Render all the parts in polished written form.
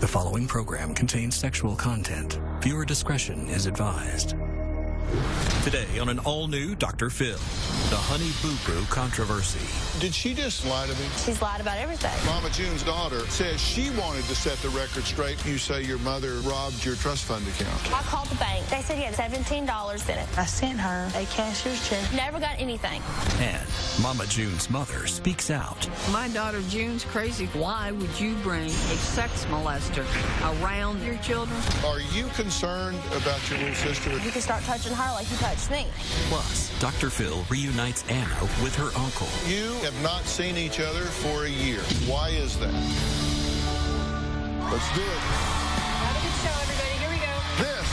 The following program contains sexual content. Viewer discretion is advised. Today on an all-new Dr. Phil, the Honey Boo Boo controversy. Did she just lie to me? She's lied about everything. Mama June's daughter says she wanted to set the record straight. You say your mother robbed your trust fund account. I called the bank. They said he had $17 in it. I sent her a cashier's check. Never got anything. And Mama June's mother speaks out. My daughter June's crazy. Why would you bring a sex molester around your children? Are you concerned about your little sister? You can start touching her like you touched me. Plus, Dr. Phil reunites Anna with her uncle. You have not seen each other for a year. Why is that? Let's do it. Have a good show, everybody. Here we go. This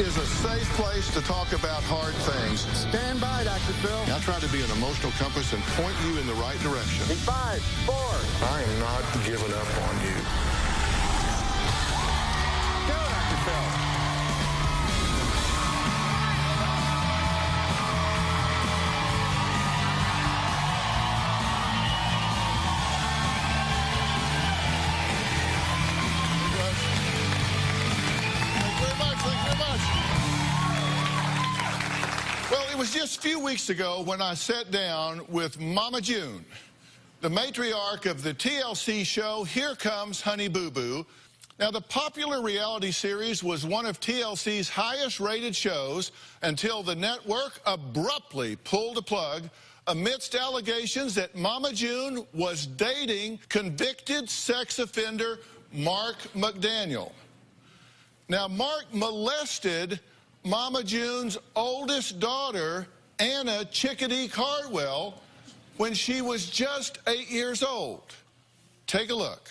is a safe place to talk about hard things. Stand by, Dr. Phil. I try to be an emotional compass and point you in the right direction. 5, 4. I am not giving up on you. Go, Dr. Phil. Well, it was just a few weeks ago when I sat down with Mama June, the matriarch of the TLC show, Here Comes Honey Boo Boo. Now, the popular reality series was one of TLC's highest-rated shows until the network abruptly pulled the plug amidst allegations that Mama June was dating convicted sex offender Mark McDaniel. Now, Mark molested Mama June's oldest daughter, Anna Chickadee Cardwell, when she was just 8 years old. Take a look.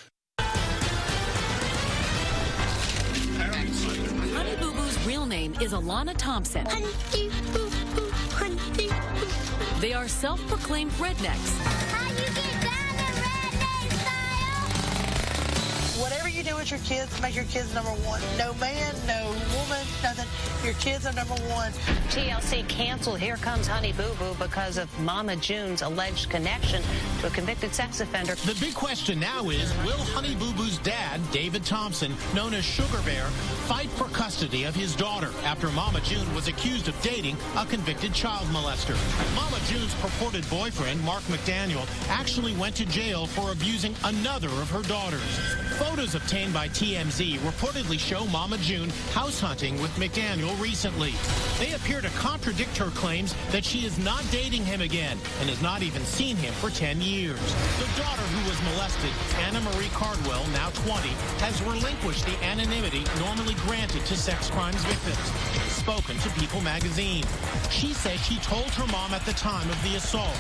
Honey Boo Boo's real name is Alana Thompson. Honey Boo Boo, Honey Boo Boo. They are self-proclaimed rednecks. How you get down the redneck style? Whatever you do with your kids, make your kids number one. No man, no woman, nothing. Your kids are number one. TLC canceled Here Comes Honey Boo Boo because of Mama June's alleged connection to a convicted sex offender. The big question now is, will Honey Boo Boo's dad, David Thompson, known as Sugar Bear, fight for custody of his daughter after Mama June was accused of dating a convicted child molester? Mama June's purported boyfriend, Mark McDaniel, actually went to jail for abusing another of her daughters. Photos obtained by TMZ reportedly show Mama June house hunting with McDaniel recently. They appear to contradict her claims that she is not dating him again and has not even seen him for 10 years. The daughter who was molested, Anna Marie Cardwell, now 20, has relinquished the anonymity normally granted to sex crimes victims. Spoken to People magazine. She says she told her mom at the time of the assault,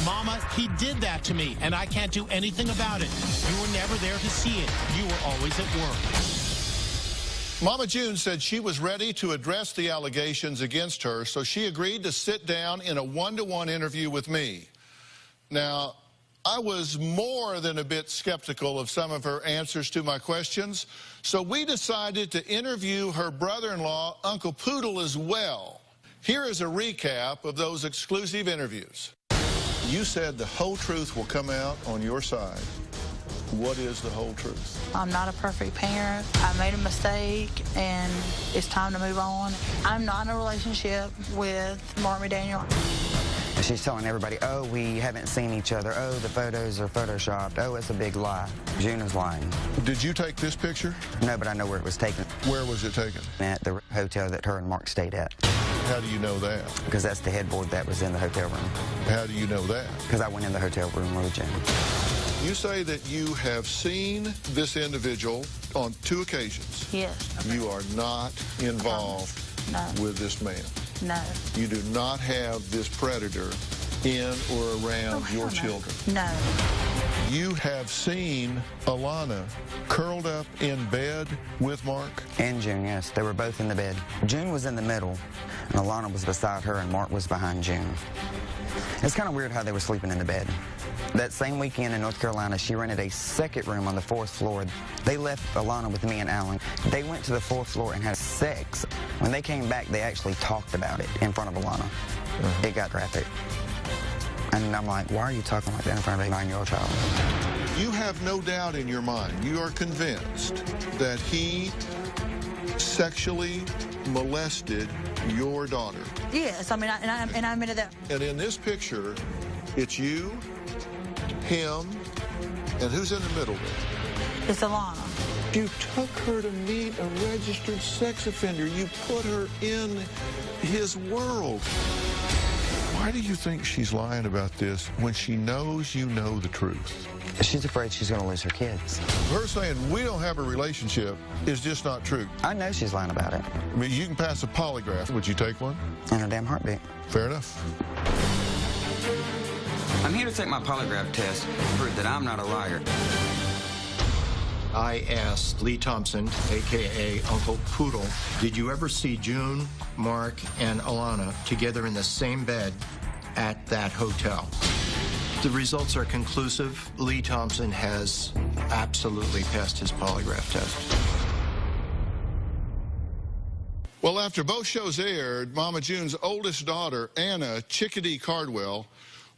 "Mama, he did that to me, and I can't do anything about it. You were never there to see it. You were always at work." Mama June said she was ready to address the allegations against her, so she agreed to sit down in a one-to-one interview with me. Now, I was more than a bit skeptical of some of her answers to my questions, so we decided to interview her brother-in-law, Uncle Poodle, as well. Here is a recap of those exclusive interviews. You said the whole truth will come out on your side. What is the whole truth? I'm not a perfect parent. I made a mistake, and it's time to move on. I'm not in a relationship with Mark McDaniel. And she's telling everybody, oh, we haven't seen each other. Oh, the photos are photoshopped. Oh, it's a big lie. June is lying. Did you take this picture? No, but I know where it was taken. Where was it taken? At the hotel that her and Mark stayed at. How do you know that? Because that's the headboard that was in the hotel room. How do you know that? Because I went in the hotel room with June. You say that you have seen this individual on 2 occasions. Yes. You are not involved No. with this man. No. You do not have this predator in or around your children. No. You have seen Alana curled up in bed with Mark? And June, yes. They were both in the bed. June was in the middle, and Alana was beside her, and Mark was behind June. It's kind of weird how they were sleeping in the bed. That same weekend in North Carolina, she rented a second room on the 4th floor. They left Alana with me and Alan. They went to the 4th floor and had sex. When they came back, they actually talked about it in front of Alana. It got graphic. And I'm like, why are you talking like that in front of a 9-year-old child? You have no doubt in your mind, you are convinced that he sexually molested your daughter. Yes, I mean, and I admitted that. And in this picture, it's you, him, and who's in the middle there? It's Alana. You took her to meet a registered sex offender. You put her in his world. Why do you think she's lying about this when she knows you know the truth? She's afraid she's going to lose her kids. Her saying we don't have a relationship is just not true. I know she's lying about it. I mean, you can pass a polygraph. Would you take one? In her damn heartbeat. Fair enough. I'm here to take my polygraph test to prove that I'm not a liar. I asked Lee Thompson, a.k.a. Uncle Poodle, did you ever see June, Mark, and Alana together in the same bed at that hotel? The results are conclusive. Lee Thompson has absolutely passed his polygraph test. Well, after both shows aired, Mama June's oldest daughter, Anna Chickadee Cardwell,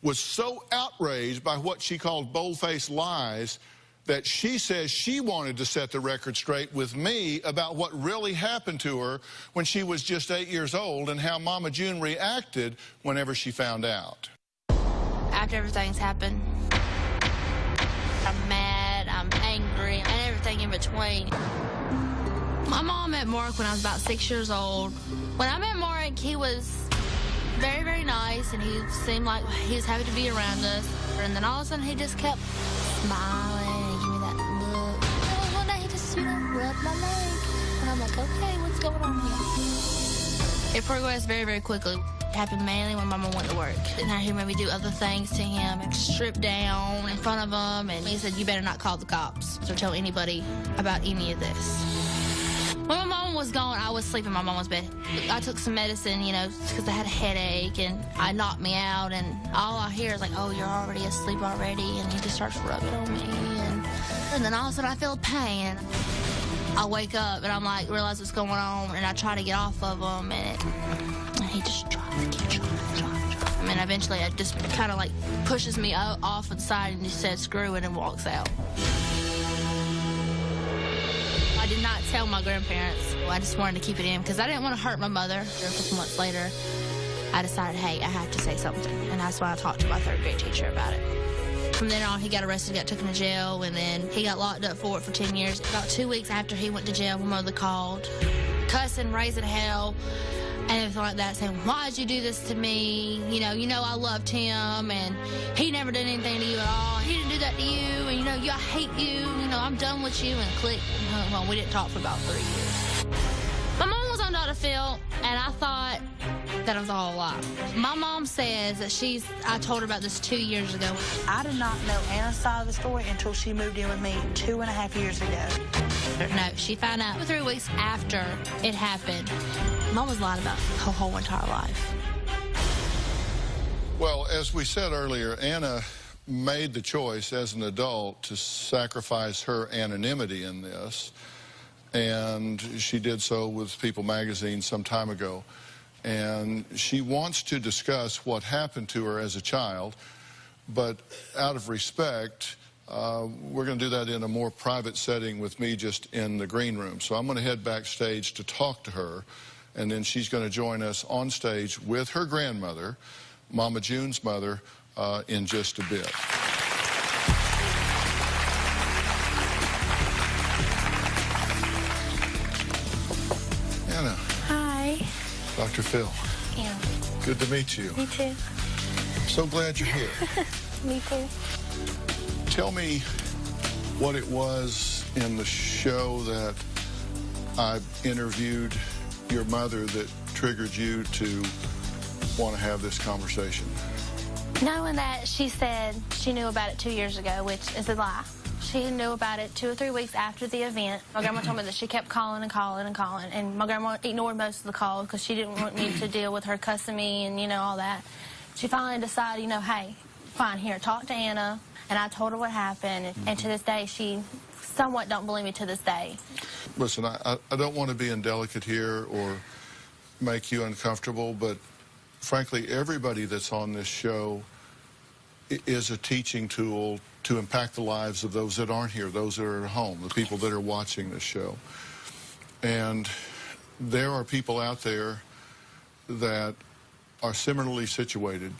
was so outraged by what she called bold-faced lies that she says she wanted to set the record straight with me about what really happened to her when she was just 8 years old and how Mama June reacted whenever she found out. After everything's happened, I'm mad, I'm angry, and everything in between. My mom met Mark when I was about 6 years old. When I met Mark, he was very, very nice, and he seemed like he was happy to be around us. And then all of a sudden, he just kept smiling and giving me that look. And one day, he just, rubbed my leg. And I'm like, okay, what's going on here? It progressed very, very quickly. It happened mainly when Mama went to work. And I hear maybe do other things to him and strip down in front of him. And he said, you better not call the cops or tell anybody about any of this. When my mom was gone, I was sleeping in my mama's bed. I took some medicine, because I had a headache, and I knocked me out, and all I hear is like, oh, you're already asleep already, and he just starts rubbing on me, and then all of a sudden I feel pain. I wake up, and I'm like, realize what's going on, and I try to get off of him, and he just tries to keep trying. And eventually it just kind of like pushes me off to the side, and he says, screw it, and walks out. I did not tell my grandparents. I just wanted to keep it in because I didn't want to hurt my mother. A couple months later, I decided, hey, I have to say something. And that's why I talked to my third grade teacher about it. From then on, he got arrested, got taken to jail, and then he got locked up for it for 10 years. About 2 weeks after he went to jail, my mother called, cussing, raising hell, and everything like that, saying, why'd you do this to me? You know I loved him, and he never did anything to you at all. He didn't do that to you, and I hate you. I'm done with you, and click. Well, we didn't talk for about 3 years. My mom was on Dr. Phil, and I thought that it was all a lie. My mom says that I told her about this 2 years ago. I did not know Anna's side of the story until she moved in with me 2.5 years ago. No, she found out 3 weeks after it happened. Mom was lying about her whole entire life. Well, as we said earlier, Anna made the choice as an adult to sacrifice her anonymity in this, and she did so with People magazine some time ago. And she wants to discuss what happened to her as a child, but out of respect, we're going to do that in a more private setting with me just in the green room. So I'm going to head backstage to talk to her, and then she's going to join us on stage with her grandmother, Mama June's mother, in just a bit. Anna. Hi. Dr. Phil. Yeah. Good to meet you. Me too. So glad you're here. Me too. Tell me what it was in the show that I interviewed your mother that triggered you to want to have this conversation. Knowing that she said she knew about it 2 years ago, which is a lie. She knew about it 2 or 3 weeks after the event. My grandma told me that she kept calling and calling and calling, and my grandma ignored most of the calls because she didn't want me to deal with her cussing me and, all that. She finally decided, hey, fine, here, talk to Anna. And I told her what happened, and to this day, she somewhat don't believe me to this day. Listen, I don't want to be indelicate here or make you uncomfortable, but frankly, everybody that's on this show is a teaching tool to impact the lives of those that aren't here, those that are at home, the people that are watching this show. And there are people out there that are similarly situated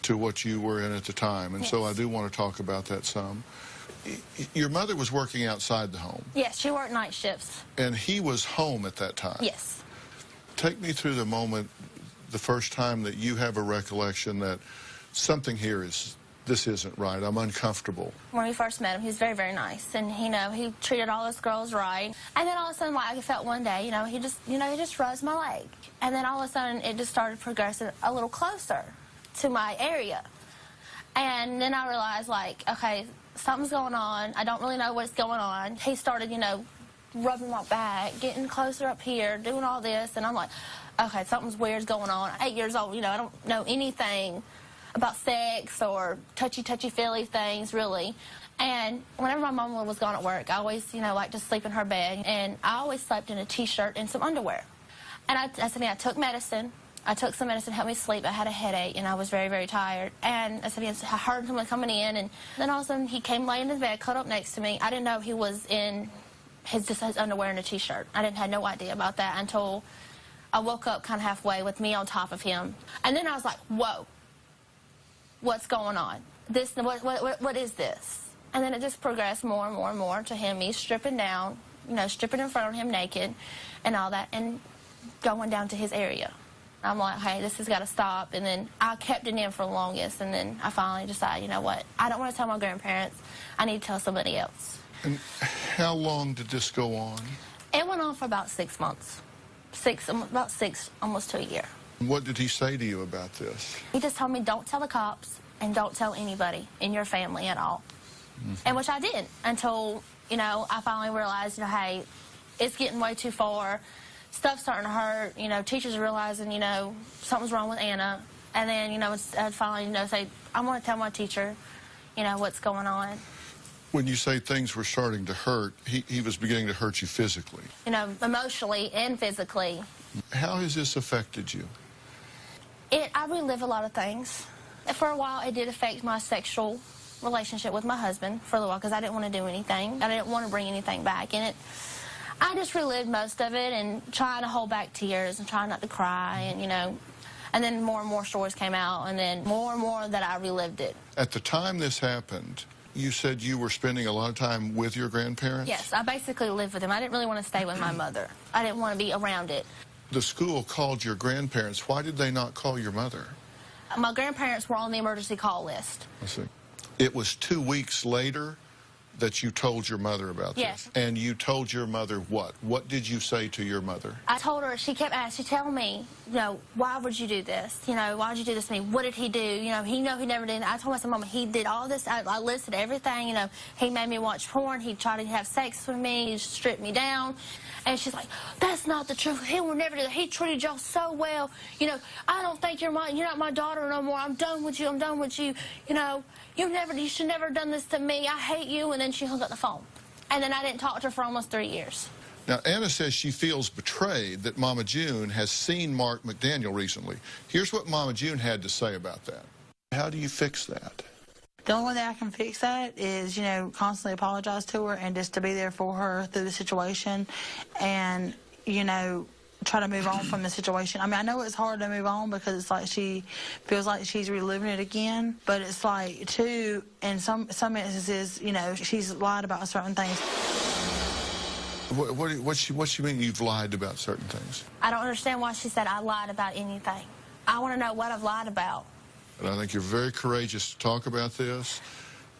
to what you were in at the time. And so I do want to talk about that some. Your mother was working outside the home. Yes, she worked night shifts. And he was home at that time. Yes. Take me through the moment, the first time that you have a recollection that something here this isn't right. I'm uncomfortable. When we first met him, he was very, very nice. And, you know, he treated all us girls right. And then all of a sudden, like I felt one day, he just rubs my leg. And then all of a sudden, it just started progressing a little closer to my area. And then I realized, like, okay, something's going on. I don't really know what's going on. He started, rubbing my back, getting closer up here, doing all this. And I'm like, okay, something's weird's going on. 8 years old, I don't know anything about sex or touchy-feely things, really. And whenever my mom was gone at work, I always, like to sleep in her bed. And I always slept in a T-shirt and some underwear. And I took medicine. I took some medicine to help me sleep. I had a headache, and I was very, very tired. And I heard someone coming in, and then all of a sudden he came laying in his bed, cuddled up next to me. I didn't know he was in his underwear and a T-shirt. I had no idea about that until I woke up kind of halfway with me on top of him. And then I was like, whoa, what's going on? What is this? And then it just progressed more and more and more to me stripping down, stripping in front of him naked and all that, and going down to his area. I'm like, hey, this has got to stop. And then I kept it in for the longest, and then I finally decided, you know what, I don't want to tell my grandparents. I need to tell somebody else. And how long did this go on? It went on for about 6 months. About six, almost to a year. What did he say to you about this? He just told me, don't tell the cops and don't tell anybody in your family at all. And which I didn't until, I finally realized, hey, it's getting way too far. Stuff's starting to hurt. Teachers are realizing, something's wrong with Anna. And then, I'd finally, say, I want to tell my teacher, what's going on. When you say things were starting to hurt, he was beginning to hurt you physically. Emotionally and physically. How has this affected you? I relive a lot of things. For a while, it did affect my sexual relationship with my husband for a little while because I didn't want to do anything. I didn't want to bring anything back in it. I just relived most of it and trying to hold back tears and trying not to cry and then more and more stories came out and then more and more that I relived it. At the time this happened, you said you were spending a lot of time with your grandparents? Yes, I basically lived with them. I didn't really want to stay with my mother. I didn't want to be around it. The school called your grandparents. Why did they not call your mother? My grandparents were on the emergency call list. I see. It was 2 weeks later that you told your mother about this? And you told your mother what? What did you say to your mother? I told her, she kept asking, tell me, why would you do this? Why would you do this to me? What did he do? He never did. I told my mama, he did all this. I listed everything, he made me watch porn. He tried to have sex with me. He stripped me down. And she's like, that's not the truth. He will never do that. He treated y'all so well. I don't think you're not my daughter no more. I'm done with you. I'm done with you. You should never have done this to me. I hate you. And then she hung up the phone. And then I didn't talk to her for almost 3 years. Now, Anna says she feels betrayed that Mama June has seen Mark McDaniel recently. Here's what Mama June had to say about that. How do you fix that? The only way that I can fix that is, constantly apologize to her and just to be there for her through the situation and, try to move on from the situation. I mean, I know it's hard to move on because it's like she feels like she's reliving it again, but it's like, too, in some instances, she's lied about certain things. What she mean you've lied about certain things? I don't understand why she said I lied about anything. I want to know what I've lied about. And I think you're very courageous to talk about this.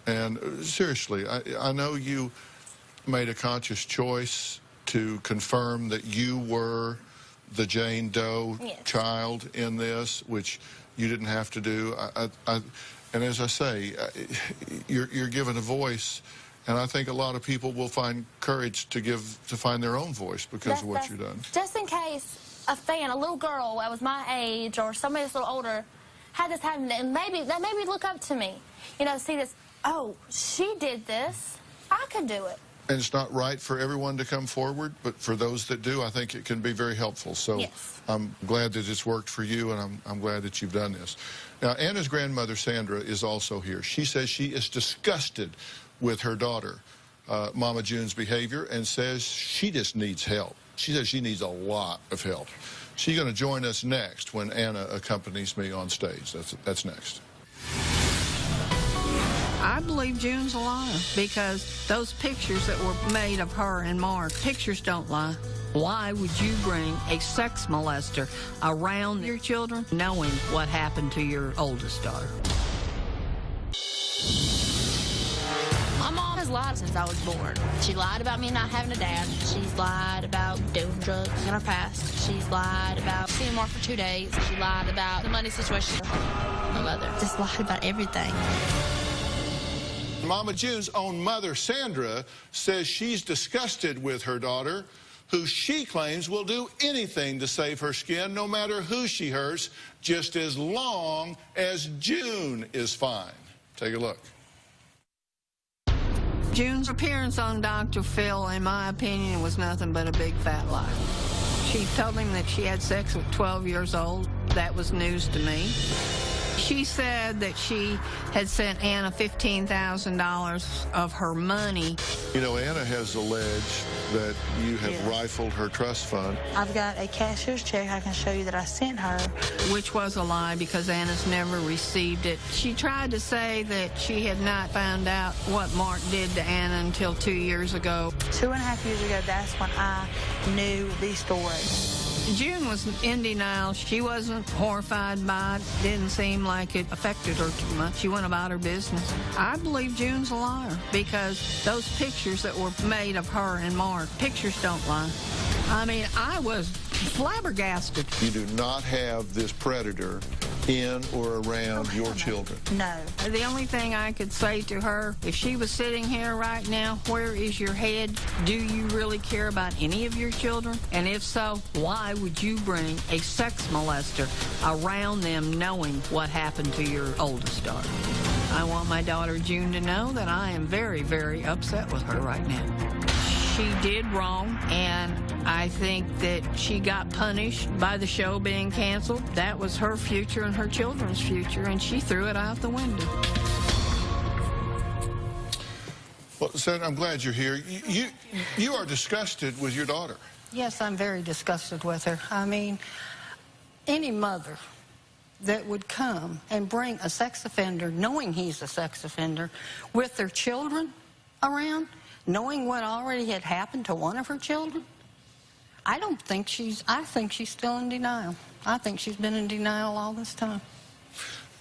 And seriously, I know you made a conscious choice to confirm that you were the Jane Doe child in this, which you didn't have to do. And as I say, you're given a voice, and I think a lot of people will find courage to find their own voice because of what you've done. Just in case a little girl that was my age or somebody that's a little older, had this happen, and maybe look up to me, see this, oh, she did this, I could do it. And it's not right for everyone to come forward, but for those that do, I think it can be very helpful. So yes. I'm glad that it's worked for you, and I'm glad that you've done this. Now, Anna's grandmother, Sandra, is also here. She says she is disgusted with her daughter, Mama June's behavior, and says she just needs help. She says she needs a lot of help. She's going to join us next when Anna accompanies me on stage. That's next. I believe June's a liar because those pictures that were made of her and Mark, pictures don't lie. Why would you bring a sex molester around your children knowing what happened to your oldest daughter? My mom has lied since I was born. She lied about me not having a dad. She's lied about doing drugs in her past. She's lied about seeing Mark for 2 days. She lied about the money situation. My mother just lied about everything. Mama June's own mother, Sandra, says she's disgusted with her daughter, who she claims will do anything to save her skin, no matter who she hurts, just as long as June is fine. Take a look. June's appearance on Dr. Phil, in my opinion, was nothing but a big fat lie. She told him that she had sex with 12 years old. That was news to me. She said that she had sent Anna $15,000 of her money. You know, Anna has alleged that you have rifled her trust fund. I've got a cashier's check I can show you that I sent her. Which was a lie because Anna's never received it. She tried to say that she had not found out what Mark did to Anna until 2 years ago. 2.5 years ago, that's when I knew the story. June was in denial. She wasn't horrified by it. Didn't seem like it affected her too much. She went about her business. I believe June's a liar because those pictures that were made of her and Mark, pictures don't lie. I mean, I was flabbergasted. You do not have this predator in or around your children. No. The only thing I could say to her, if she was sitting here right now, where is your head? Do you really care about any of your children? And if so, why would you bring a sex molester around them knowing what happened to your oldest daughter? I want my daughter June to know that I am very, very upset with her right now. She did wrong, and I think that she got punished by the show being canceled. That was her future and her children's future, and she threw it out the window. Well, Senator, I'm glad you're here. You are disgusted with your daughter. Yes, I'm very disgusted with her. I mean, any mother that would come and bring a sex offender, knowing he's a sex offender, with their children around, knowing what already had happened to one of her children, I think she's still in denial. I think she's been in denial all this time.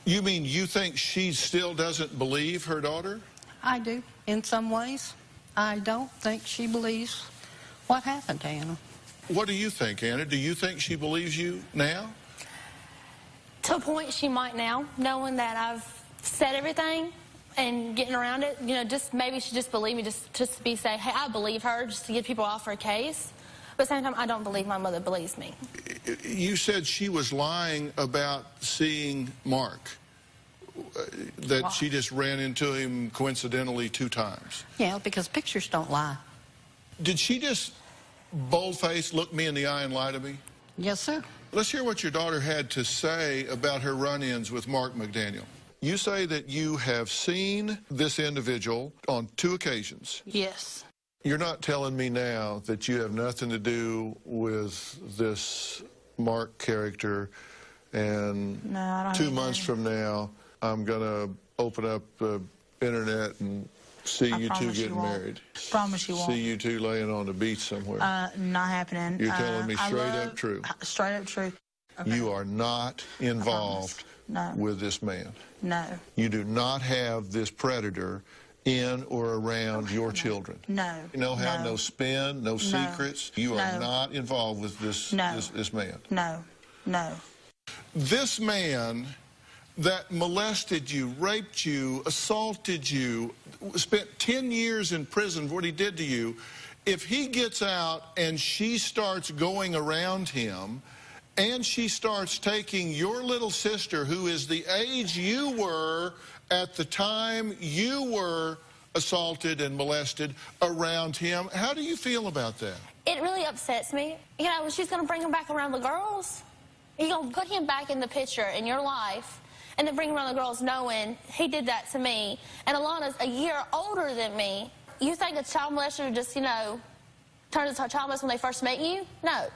You mean you think she still doesn't believe her daughter? I do, in some ways. I don't think she believes what happened to Anna. What do you think, Anna? Do you think she believes you now? To a point, she might now, knowing that I've said everything and getting around it. You know, just maybe she just believed me just to say, hey, I believe her, just to get people off her case. But at the same time, I don't believe my mother believes me. You said she was lying about seeing Mark, that she just ran into him coincidentally 2 times. Yeah, because pictures don't lie. Did she just bold-faced look me in the eye and lie to me? Yes, sir. Let's hear what your daughter had to say about her run-ins with Mark McDaniel. You say that you have seen this individual on 2 occasions. Yes. You're not telling me now that you have nothing to do with this Mark character, and no, I don't 2 months from now, I'm going to open up the internet and see you 2 getting married. Promise you won't. See you 2 laying on the beach somewhere. Not happening. You're telling me straight up true. Straight up true. Okay. You are not involved with this man. No. You do not have this predator in or around your children. No. No how, no spin, no secrets. You are not involved with this this man. No. No. This man that molested you, raped you, assaulted you, spent 10 years in prison for what he did to you, if he gets out and she starts going around him, and she starts taking your little sister, who is the age you were at the time you were assaulted and molested around him. How do you feel about that? It really upsets me. You know, she's going to bring him back around the girls. You're going to put him back in the picture in your life and then bring him around the girls knowing he did that to me. And Alana's a year older than me. You think a child molester just, you know, turns into a child molester when they first meet you? No.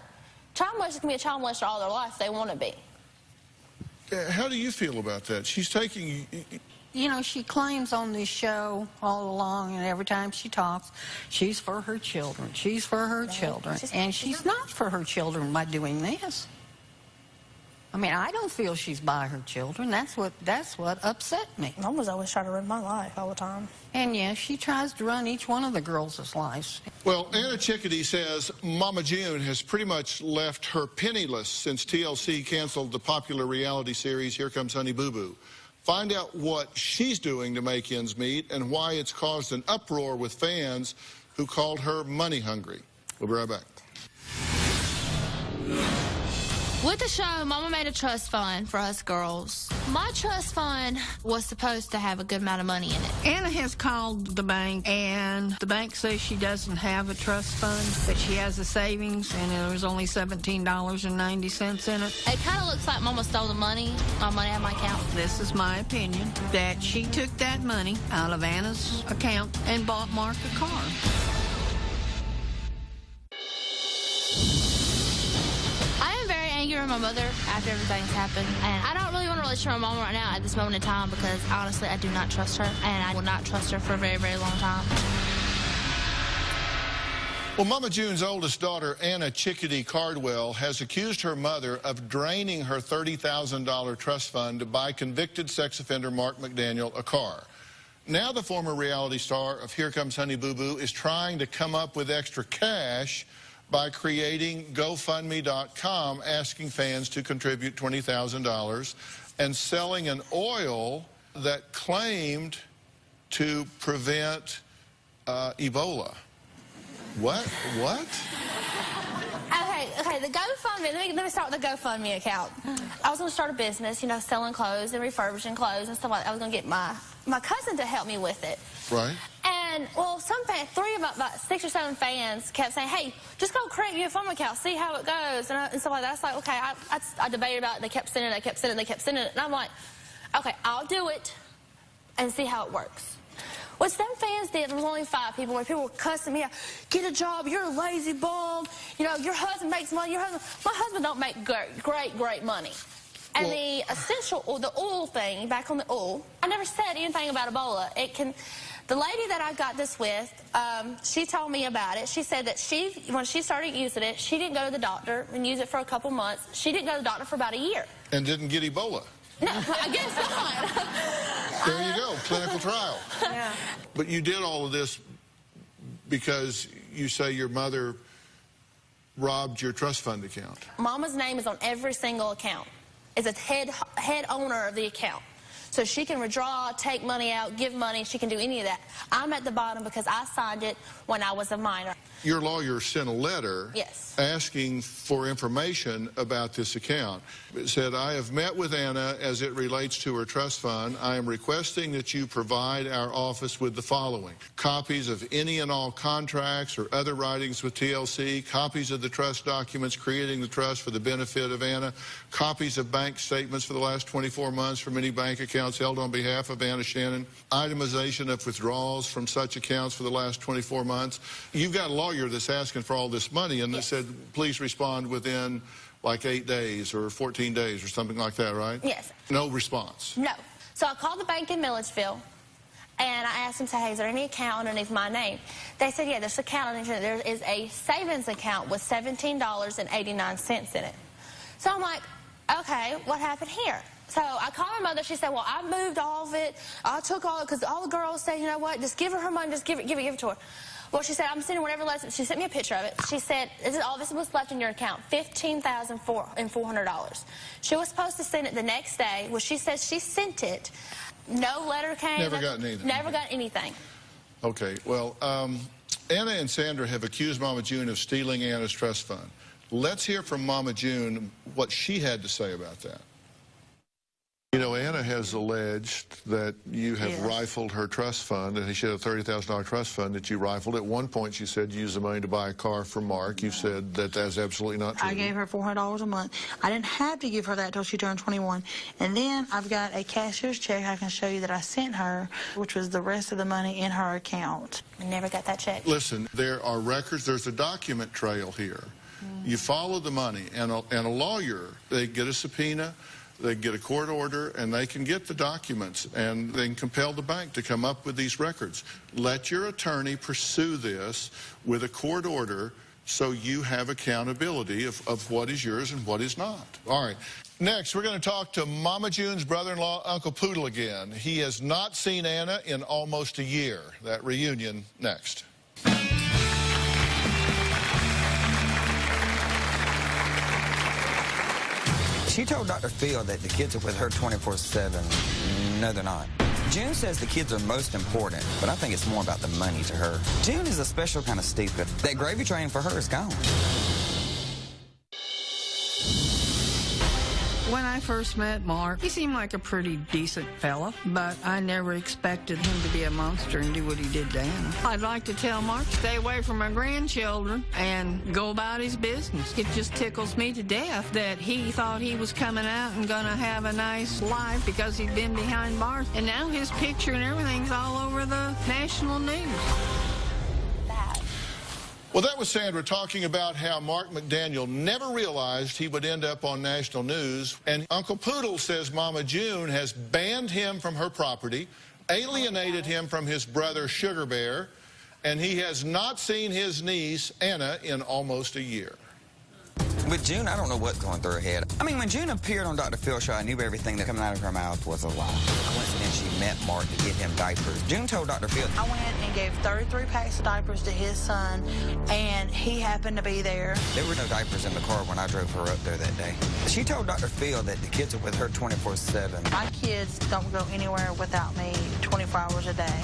Child molesters can be a child molester all their life if they want to be. How do you feel about that? She's taking... You know, she claims on this show all along, and every time she talks, she's for her children. She's for her children. And she's not for her children by doing this. I mean, I don't feel she's by her children. That's what upset me. Mom was always trying to run my life all the time. And yes, she tries to run each one of the girls' lives. Well, Anna Chickadee says Mama June has pretty much left her penniless since TLC canceled the popular reality series Here Comes Honey Boo Boo. Find out what she's doing to make ends meet and why it's caused an uproar with fans who called her money hungry. We'll be right back. With the show, Mama made a trust fund for us girls. My trust fund was supposed to have a good amount of money in it. Anna has called the bank, and the bank says she doesn't have a trust fund, but she has a savings, and there's only $17.90 in it. It kind of looks like Mama stole the money, my money out of my account. This is my opinion, that she took that money out of Anna's account and bought Mark a car. Angry with my mother after everything's happened, and I don't really want a relationship with my mom right now at this moment in time because honestly I do not trust her, and I will not trust her for a very, very long time. Well, Mama June's oldest daughter, Anna Chickadee Cardwell, has accused her mother of draining her $30,000 trust fund to buy convicted sex offender Mark McDaniel a car. Now the former reality star of Here Comes Honey Boo Boo is trying to come up with extra cash by creating GoFundMe.com, asking fans to contribute $20,000 and selling an oil that claimed to prevent Ebola. What? Okay, the GoFundMe, let me start with the GoFundMe account. I was going to start a business, you know, selling clothes and refurbishing clothes and stuff like that. I was going to get my cousin to help me with it. Right. And, well, some fans, about 6 or 7 fans kept saying, hey, just go create your phone account, see how it goes, and stuff like that. It's like, okay, I debated about it. They kept sending it, and I'm like, okay, I'll do it and see how it works. What some fans did, there was only 5 people, where people were cussing me out, get a job, you're a lazy bum, you know, your husband makes money, my husband don't make great money. And the oil thing, back on the oil, I never said anything about Ebola. The lady that I got this with, she told me about it. She said that when she started using it, she didn't go to the doctor and use it for a couple months. She didn't go to the doctor for about a year. And didn't get Ebola. No, I guess not. There you go, clinical trial. Yeah. But you did all of this because you say your mother robbed your trust fund account. Mama's name is on every single account. Is a head owner of the account. So she can withdraw, take money out, give money. She can do any of that. I'm at the bottom because I signed it when I was a minor. Your lawyer sent a letter asking for information about this account. It said, I have met with Anna as it relates to her trust fund. I am requesting that you provide our office with the following: copies of any and all contracts or other writings with TLC, copies of the trust documents creating the trust for the benefit of Anna, copies of bank statements for the last 24 months from any bank accounts held on behalf of Anna Shannon, itemization of withdrawals from such accounts for the last 24 months. You've got a lawyer that's asking for all this money, and they said, please respond within like 8 days or 14 days or something like that, right? Yes. No response? No. So I called the bank in Milledgeville, and I asked them, hey, is there any account underneath my name? They said, yeah, there's an account underneath. There is a savings account with $17.89 in it. So I'm like, okay, what happened here? So I called my mother. She said, well, I moved all of it. I took all it because all the girls said, you know what, just give her her money, just give it to her. Well, she said, I'm sending whatever left. She sent me a picture of it. She said, all this was left in your account, $15,400. She was supposed to send it the next day. Well, she said she sent it. No letter came. Never got anything. Never got anything. Okay, well, Anna and Sandra have accused Mama June of stealing Anna's trust fund. Let's hear from Mama June what she had to say about that. You know, Anna has alleged that you have rifled her trust fund, and she had a $30,000 trust fund that you rifled. At one point, she said you used the money to buy a car for Mark. You said that that's absolutely not true. I gave her $400 a month. I didn't have to give her that until she turned 21. And then I've got a cashier's check I can show you that I sent her, which was the rest of the money in her account. I never got that check. Listen, there are records. There's a document trail here. You follow the money, and a lawyer, they get a subpoena, they get a court order, and they can get the documents, and they can compel the bank to come up with these records. Let your attorney pursue this with a court order so you have accountability of what is yours and what is not. All right. Next, we're going to talk to Mama June's brother-in-law, Uncle Poodle, again. He has not seen Anna in almost a year. That reunion next. She told Dr. Phil that the kids are with her 24/7. No, they're not. June says the kids are most important, but I think it's more about the money to her. June is a special kind of stupid. That gravy train for her is gone. When I first met Mark, he seemed like a pretty decent fella, but I never expected him to be a monster and do what he did to Anna. I'd like to tell Mark to stay away from my grandchildren and go about his business. It just tickles me to death that he thought he was coming out and gonna have a nice life because he'd been behind bars, and now his picture and everything's all over the national news. Well, that was Sandra talking about how Mark McDaniel never realized he would end up on national news. And Uncle Poodle says Mama June has banned him from her property, alienated him from his brother Sugar Bear, and he has not seen his niece Anna in almost a year. With June, I don't know what's going through her head. I mean, when June appeared on Dr. Phil's show, I knew everything that coming out of her mouth was a lie. Coincidentally, she met Mark to get him diapers. June told Dr. Phil, I went and gave 33 packs of diapers to his son, and he happened to be there. There were no diapers in the car when I drove her up there that day. She told Dr. Phil that the kids are with her 24/7. My kids don't go anywhere without me 24 hours a day.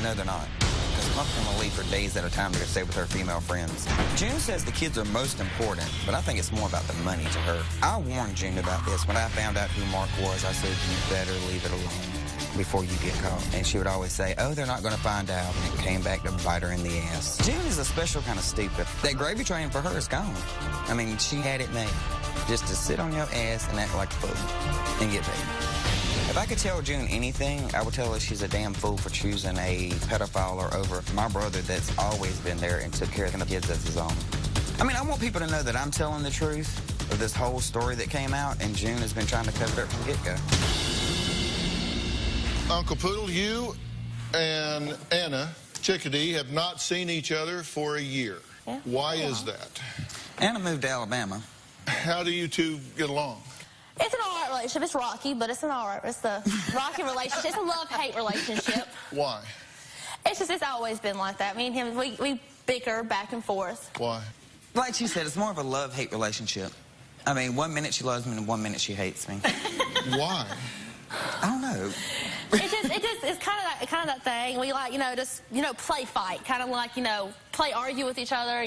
No, they're not. Mom's gonna leave for days at a time to go stay with her female friends. June says the kids are most important, but I think it's more about the money to her. I warned June about this. When I found out who Mark was, I said, you better leave it alone before you get caught. And she would always say, oh, they're not gonna find out, and it came back to bite her in the ass. June is a special kind of stupid. That gravy train for her is gone. I mean, she had it made. Just to sit on your ass and act like a fool and get paid. If I could tell June anything, I would tell her she's a damn fool for choosing a pedophile or over my brother that's always been there and took care of the kids as his own. I mean, I want people to know that I'm telling the truth of this whole story that came out, and June has been trying to cover it up from the get-go. Uncle Poodle, you and Anna Chickadee have not seen each other for a year. Yeah. Why is that? Anna moved to Alabama. How do you two get along? It's an all right relationship. It's rocky, but it's an all right. It's a rocky relationship. It's a love-hate relationship. Why? It's always been like that. Me and him, we bicker back and forth. Why? Like she said, it's more of a love-hate relationship. I mean, 1 minute she loves me and 1 minute she hates me. Why? I don't know. It's kind of that thing. We like, just, play fight. Kind of like, play argue with each other,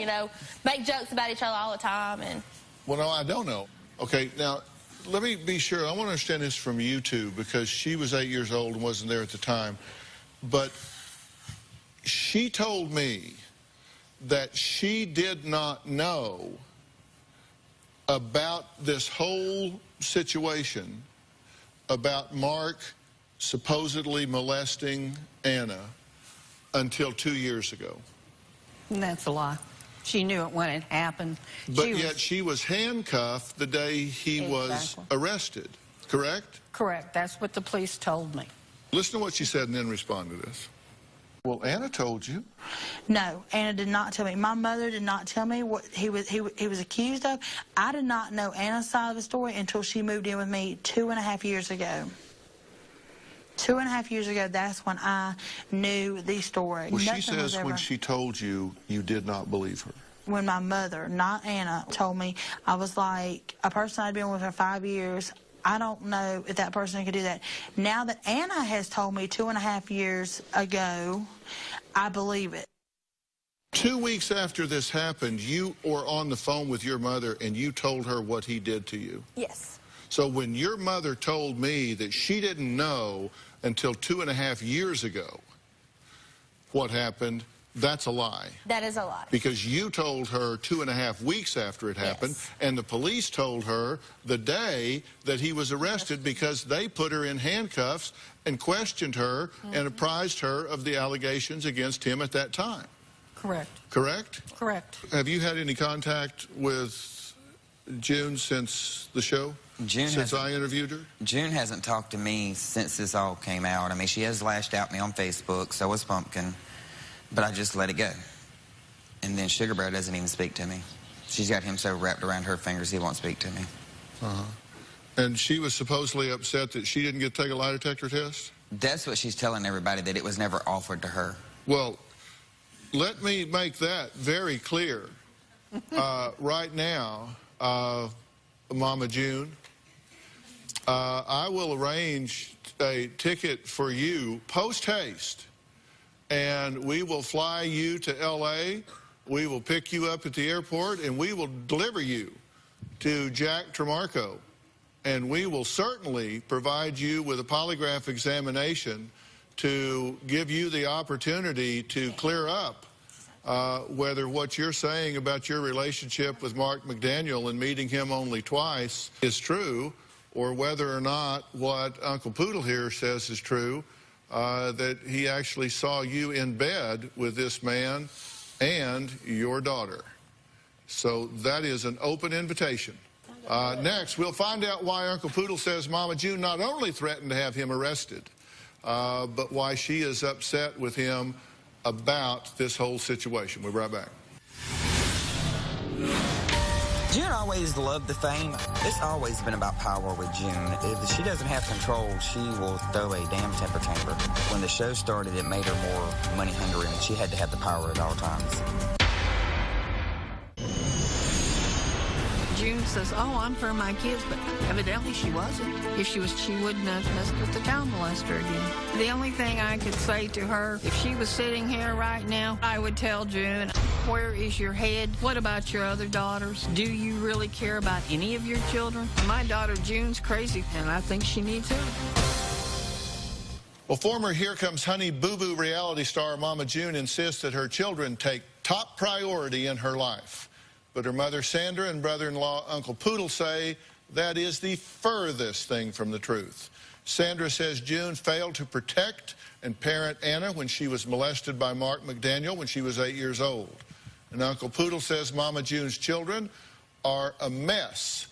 make jokes about each other all the time. And well, no, I don't know. Okay, now, let me be sure. I want to understand this from you two, because she was 8 years old and wasn't there at the time. But she told me that she did not know about this whole situation about Mark supposedly molesting Anna until 2 years ago. That's a lie. She knew it when it happened. But yet she was handcuffed the day he was arrested, correct? Correct. That's what the police told me. Listen to what she said and then respond to this. Well, Anna told you. No, Anna did not tell me. My mother did not tell me what he was accused of. I did not know Anna's side of the story until she moved in with me 2.5 years ago. 2.5 years ago, that's when I knew the story. Well, she says when she told you, you did not believe her. When my mother, not Anna, told me, I was like, a person I'd been with for 5 years, I don't know if that person could do that. Now that Anna has told me 2.5 years ago, I believe it. 2 weeks after this happened, you were on the phone with your mother and you told her what he did to you. yes. So when your mother told me that she didn't know until 2.5 years ago what happened, that's a lie. That is a lie. Because you told her 2.5 weeks after it happened, Yes. and the police told her the day that he was arrested because they put her in handcuffs and questioned her and apprised her of the allegations against him at that time. Correct. Correct? Correct. Have you had any contact with June since the show? Since I interviewed her? June hasn't talked to me since this all came out. I mean, she has lashed out at me on Facebook, so was Pumpkin, but I just let it go. And then Sugar Bear doesn't even speak to me. She's got him so wrapped around her fingers he won't speak to me. And she was supposedly upset that she didn't get to take a lie detector test? That's what she's telling everybody, that it was never offered to her. Well, let me make that very clear. Right now, Mama June, I will arrange a ticket for you post-haste, and we will fly you to L.A., we will pick you up at the airport, and we will deliver you to Jack Tremarco, and we will certainly provide you with a polygraph examination to give you the opportunity to clear up whether what you're saying about your relationship with Mark McDaniel and meeting him only twice is true, or whether or not what Uncle Poodle here says is true, that he actually saw you in bed with this man and your daughter. So that is an open invitation. Next, we'll find out why Uncle Poodle says Mama June not only threatened to have him arrested, but why she is upset with him about this whole situation. We'll be right back. June always loved the fame. It's always been about power with June. If she doesn't have control, she will throw a damn temper tantrum. When the show started, it made her more money hungry, and she had to have the power at all times. June says, oh, I'm for my kids, but evidently she wasn't. If she was, she wouldn't have messed with the child molester again. The only thing I could say to her, if she was sitting here right now, I would tell June, where is your head? What about your other daughters? Do you really care about any of your children? My daughter June's crazy, and I think she needs help. Well, former Here Comes Honey Boo Boo reality star Mama June insists that her children take top priority in her life. But her mother Sandra and brother-in-law Uncle Poodle say that is the furthest thing from the truth. Sandra says June failed to protect and parent Anna when she was molested by Mark McDaniel when she was 8 years old. And Uncle Poodle says Mama June's children are a mess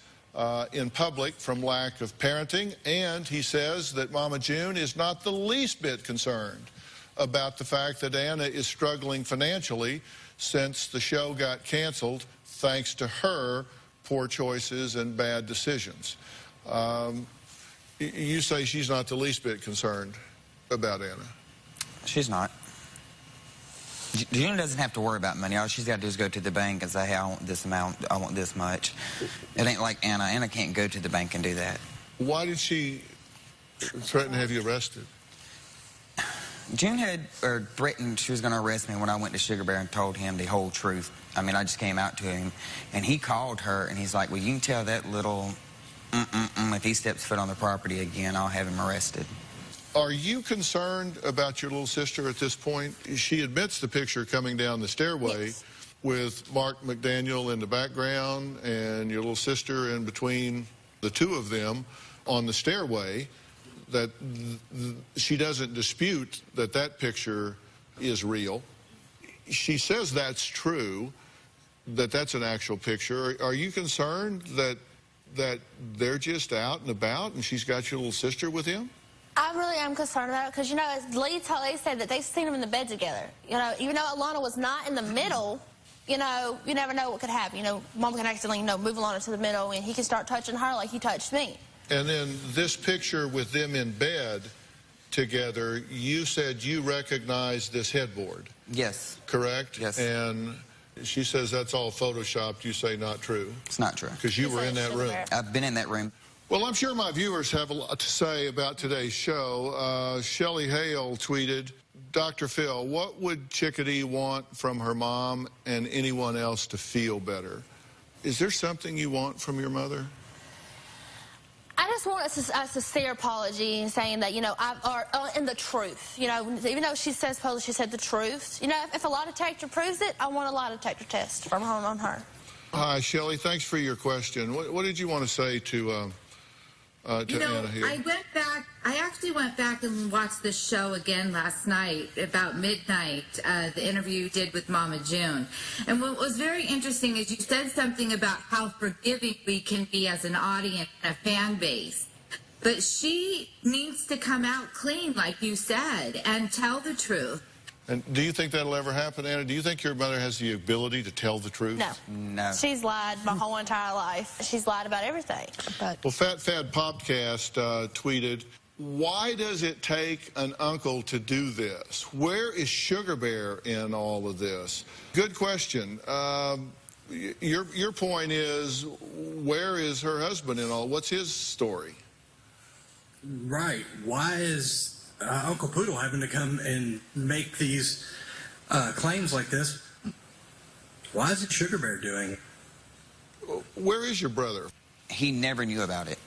in public from lack of parenting, and he says that Mama June is not the least bit concerned about the fact that Anna is struggling financially since the show got canceled thanks to her poor choices and bad decisions. You say she's not the least bit concerned about Anna. She's not. June doesn't have to worry about money. All she's got to do is go to the bank and say, hey, I want this amount, I want this much. It ain't like Anna. Anna can't go to the bank and do that. Why did she threaten to have you arrested? June had threatened she was going to arrest me when I went to Sugar Bear and told him the whole truth. I mean, I just came out to him, and he called her, and he's like, well, you can tell that little if he steps foot on the property again, I'll have him arrested. Are you concerned about your little sister at this point? She admits the picture coming down the stairway with Mark McDaniel in the background and your little sister in between the two of them on the stairway, that she doesn't dispute that that picture is real. She says that's true, that that's an actual picture. Are you concerned that they're just out and about and she's got your little sister with him? I really am concerned about it because, you know, as Lee said that they've seen them in the bed together. You know, even though Alana was not in the middle, you know, you never know what could happen. You know, Mom can accidentally, move Alana to the middle and he can start touching her like he touched me. And then this picture with them in bed together, you said you recognized this headboard. Yes. Correct? Yes. And she says that's all photoshopped. You say not true. It's not true. Because you were in that room. I've been in that room. Well, I'm sure my viewers have a lot to say about today's show. Shelley Hale tweeted, Dr. Phil, what would Chickadee want from her mom and anyone else to feel better? Is there something you want from your mother? just want a sincere apology and saying that, you know, in the truth. You know, even though she says supposedly she said the truth. You know, if a lie detector proves it, I want a lie detector test from on her. Hi, Shelley. Thanks for your question. What did you want to say to Anna here? I actually went back and watched this show again last night, about midnight, the interview you did with Mama June. And what was very interesting is you said something about how forgiving we can be as an audience and a fan base. But she needs to come out clean, like you said, and tell the truth. And do you think that'll ever happen, Anna? Do you think your mother has the ability to tell the truth? No. No. She's lied my whole entire life. She's lied about everything. But Well, Fat Fad Popcast tweeted, why does it take an uncle to do this? Where is Sugar Bear in all of this? Good question. Your point is, where is her husband in all? What's his story? Right. Why is Uncle Poodle having to come and make these claims like this? Why isn't Sugar Bear doing it? Where is your brother? He never knew about it.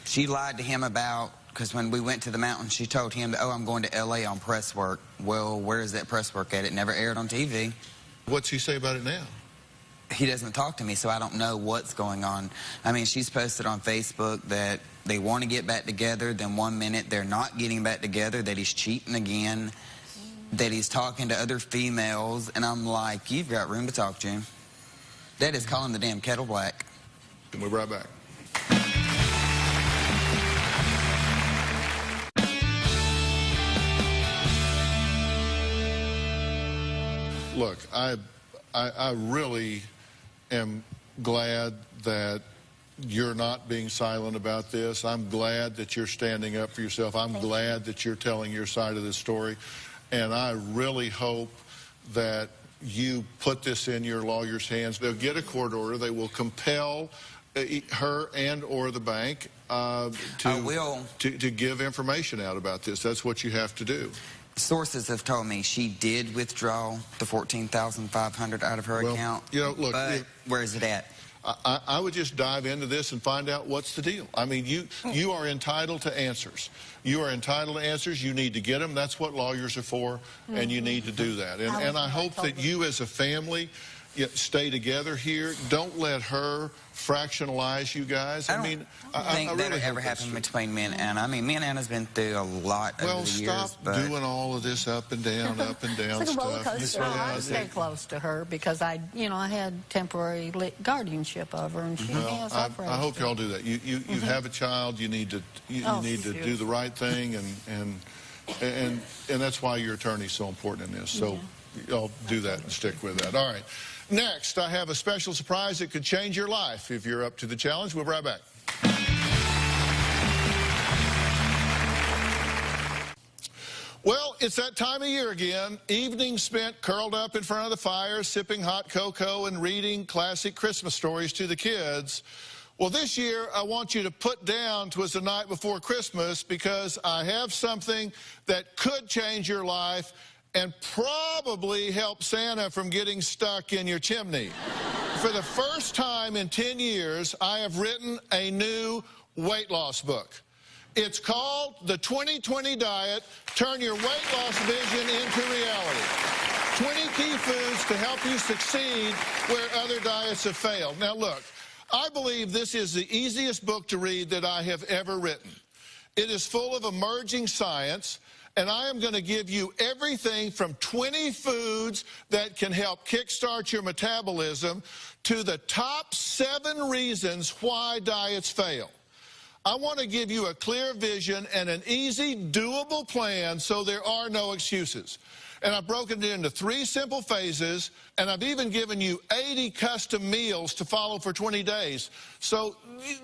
She lied to him about, because when we went to the mountain, she told him that, oh, I'm going to L.A. on press work. Well, where is that press work at? It never aired on TV. What's he say about it now? He doesn't talk to me, so I don't know what's going on. I mean, she's posted on Facebook that they want to get back together, then 1 minute they're not getting back together, that he's cheating again, that he's talking to other females, and I'm like, you've got room to talk, June. That is calling the damn kettle black. We'll be right back. Look, I really am glad that you're not being silent about this. I'm glad that you're standing up for yourself. I'm glad that you're telling your side of the story. And I really hope that you put this in your lawyer's hands. They'll get a court order. They will compel her and or the bank to give information out about this. That's what you have to do. Sources have told me she did withdraw the $14,500 out of her account. You know, look, but where is it at? I would just dive into this and find out what's the deal. I mean, you are entitled to answers. You are entitled to answers. You need to get them. That's what lawyers are for, and you need to do that. And I hope that you as a family stay together here. Don't let her fractionalize you guys. I don't think that'll ever happen between me and Anna. I mean, me and Anna's been through a lot over the years. Well, stop doing all of this up and down stuff. I stay close to her because I had temporary guardianship over her, and she has operated. I hope y'all do that. You have a child. You need to do the right thing, and that's why your attorney's so important in this. So y'all do that and stick with that. All right. Next, I have a special surprise that could change your life if you're up to the challenge. We'll be right back. Well, it's that time of year again. Evenings spent curled up in front of the fire, sipping hot cocoa and reading classic Christmas stories to the kids. Well, this year, I want you to put down 'twas the night before Christmas, because I have something that could change your life and probably help Santa from getting stuck in your chimney. For the first time in 10 years, I have written a new weight loss book. It's called The 2020 Diet, Turn Your Weight Loss Vision into Reality. 20 key foods to help you succeed where other diets have failed. Now look, I believe this is the easiest book to read that I have ever written. It is full of emerging science, and I am going to give you everything from 20 foods that can help kickstart your metabolism to the top 7 reasons why diets fail. I want to give you a clear vision and an easy, doable plan so there are no excuses. And I've broken it into 3 simple phases, and I've even given you 80 custom meals to follow for 20 days. So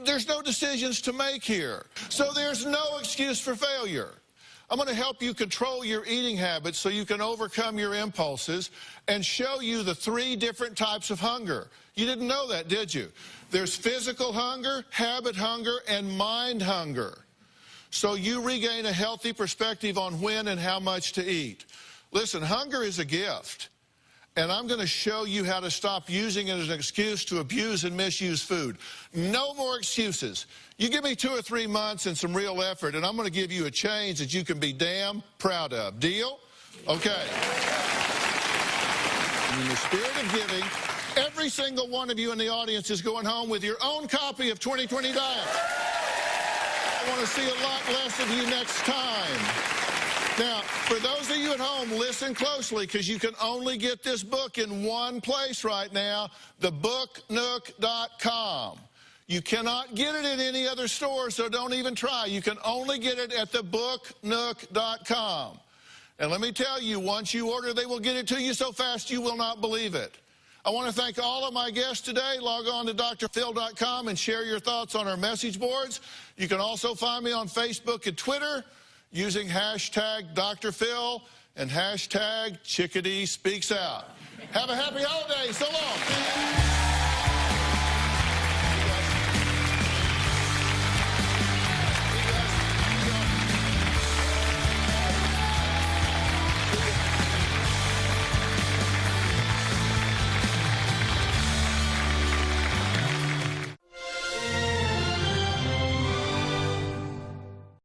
there's no decisions to make here. So there's no excuse for failure. I'm going to help you control your eating habits so you can overcome your impulses and show you the 3 different types of hunger. You didn't know that, did you? There's physical hunger, habit hunger, and mind hunger. So you regain a healthy perspective on when and how much to eat. Listen, hunger is a gift, and I'm going to show you how to stop using it as an excuse to abuse and misuse food. No more excuses. You give me 2 or 3 months and some real effort, and I'm going to give you a change that you can be damn proud of. Deal? Okay. In the spirit of giving, every single one of you in the audience is going home with your own copy of 2020 Diet. I want to see a lot less of you next time. Now, for those of you at home, listen closely, because you can only get this book in one place right now, thebooknook.com. You cannot get it at any other store, so don't even try. You can only get it at thebooknook.com. And let me tell you, once you order, they will get it to you so fast you will not believe it. I want to thank all of my guests today. Log on to drphil.com and share your thoughts on our message boards. You can also find me on Facebook and Twitter using hashtag Dr. Phil and hashtag Chickadee Speaks Out. Have a happy holiday. So long.